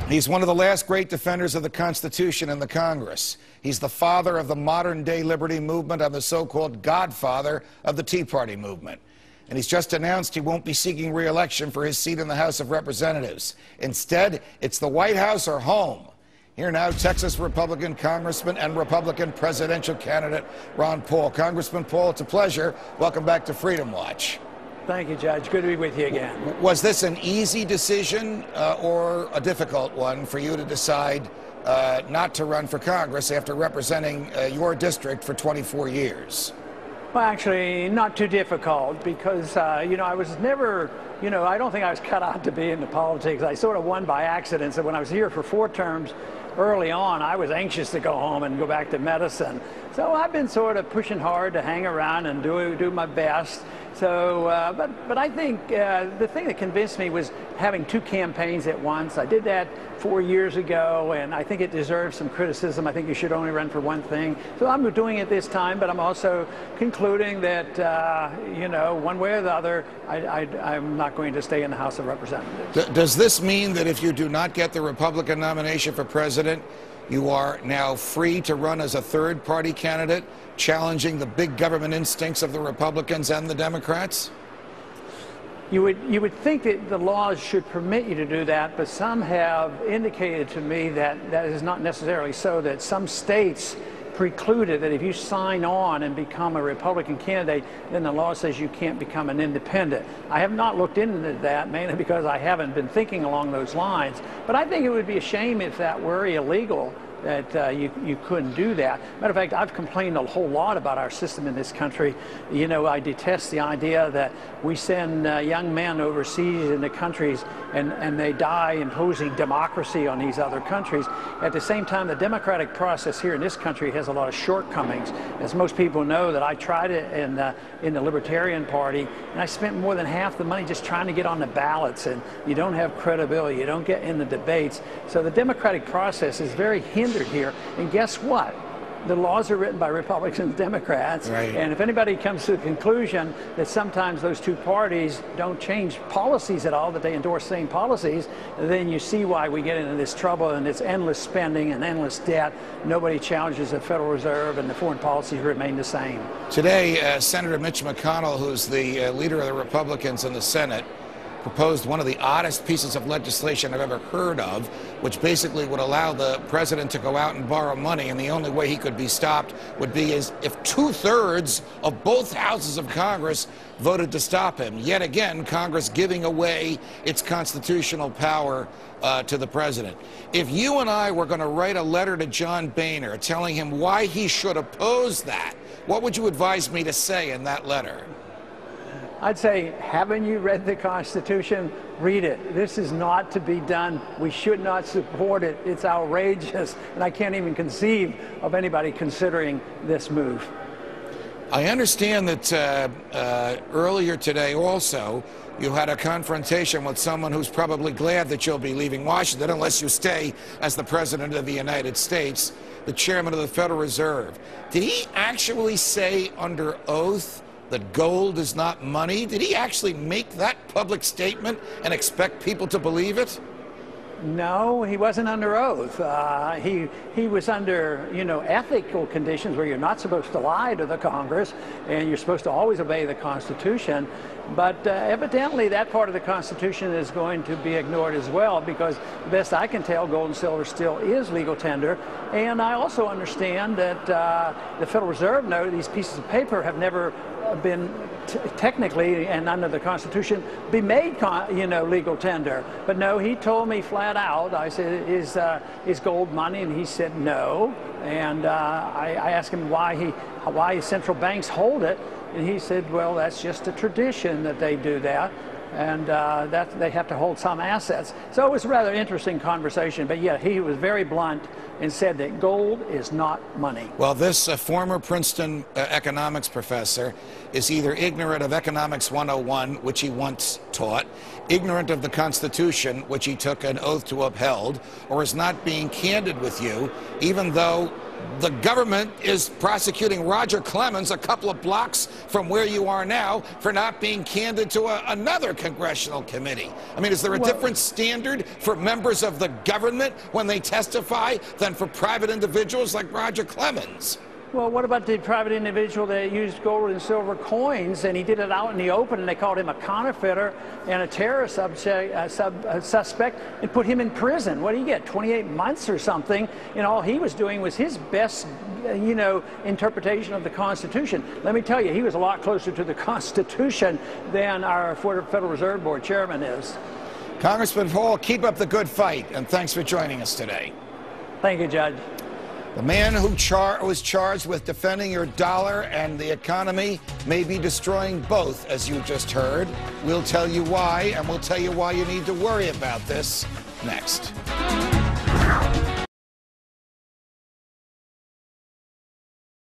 He's one of the last great defenders of the Constitution in the Congress. He's the father of the modern-day liberty movement and the so-called godfather of the Tea Party movement. And he's just announced he won't be seeking re-election for his seat in the House of Representatives. Instead, it's the White House or home. Here now, Texas Republican Congressman and Republican presidential candidate Ron Paul. Congressman Paul, it's a pleasure. Welcome back to Freedom Watch. Thank you, Judge. Good to be with you again. Was this an easy decision or a difficult one for you to decide not to run for Congress after representing your district for 24 years? Well, actually, not too difficult because, I was never, I don't think I was cut out to be into politics. I sort of won by accident. So when I was here for 4 terms early on, I was anxious to go home and go back to medicine. So I've been sort of pushing hard to hang around and do my best. So, but I think the thing that convinced me was having 2 campaigns at once. I did that 4 years ago, and I think it deserves some criticism. I think you should only run for one thing. So I'm doing it this time, but I'm also concluding that, one way or the other, I'm not going to stay in the House of Representatives. Does this mean that if you do not get the Republican nomination for president, you are now free to run as a third-party candidate, challenging the big government instincts of the Republicans and the Democrats? You would think that the laws should permit you to do that, but some have indicated to me that that is not necessarily so, that some states precluded that if you sign on and become a Republican candidate, then the law says you can't become an independent. I have not looked into that, mainly because I haven't been thinking along those lines. But I think it would be a shame if that were illegal, that you couldn't do that. Matter of fact, I've complained a whole lot about our system in this country. I detest the idea that we send young men overseas into countries and they die imposing democracy on these other countries. At the same time, the democratic process here in this country has a lot of shortcomings. As most people know, that I tried it in the Libertarian Party, and I spent more than half the money just trying to get on the ballots, and you don't have credibility, you don't get in the debates. So the democratic process is very hindered here, and guess what? The laws are written by Republicans and Democrats, right. And if anybody comes to the conclusion that sometimes those 2 parties don't change policies at all, that they endorse same policies, then you see why we get into this trouble and this endless spending and endless debt. Nobody challenges the Federal Reserve, and the foreign policies remain the same. Today, Senator Mitch McConnell, who's the leader of the Republicans in the Senate, proposed one of the oddest pieces of legislation I've ever heard of, which basically would allow the president to go out and borrow money, and the only way he could be stopped would be if 2/3 of both houses of Congress voted to stop him. Yet again, Congress giving away its constitutional power to the president. If you and I were going to write a letter to John Boehner telling him why he should oppose that, what would you advise me to say in that letter? I'd say, haven't you read the Constitution? Read it. This is not to be done. We should not support it. It's outrageous, and I can't even conceive of anybody considering this move. I understand that earlier today also you had a confrontation with someone who's probably glad that you'll be leaving Washington unless you stay as the President of the United States, the Chairman of the Federal Reserve. Did he actually say under oath that gold is not money? Did he actually make that public statement and expect people to believe it? No, he wasn't under oath. He was under, ethical conditions where you're not supposed to lie to the Congress, and you're supposed to always obey the Constitution. But evidently that part of the Constitution is going to be ignored as well, because the best I can tell, gold and silver still is legal tender. And I also understand that the Federal Reserve noted these pieces of paper have never been technically and under the Constitution be made legal tender. But no, he told me flat out. I said, is gold money? And he said no. And I asked him why central banks hold it, and he said, well, that's just a tradition that they do that, and that they have to hold some assets. So it was a rather interesting conversation, but yeah, he was very blunt and said that gold is not money. Well, this former Princeton economics professor is either ignorant of Economics 101, which he wants self-taught, ignorant of the Constitution, which he took an oath to uphold, or is not being candid with you, even though the government is prosecuting Roger Clemens a couple of blocks from where you are now for not being candid to another congressional committee? I mean, is there a different standard for members of the government when they testify than for private individuals like Roger Clemens? Well, what about the private individual that used gold and silver coins, and he did it out in the open, and they called him a counterfeiter and a terrorist suspect, and put him in prison? What did he get, 28 months or something? And all he was doing was his best, interpretation of the Constitution. Let me tell you, he was a lot closer to the Constitution than our Federal Reserve Board chairman is. Congressman Paul, keep up the good fight, and thanks for joining us today. Thank you, Judge. The man who was charged with defending your dollar and the economy may be destroying both, as you just heard. We'll tell you why, and we'll tell you why you need to worry about this next.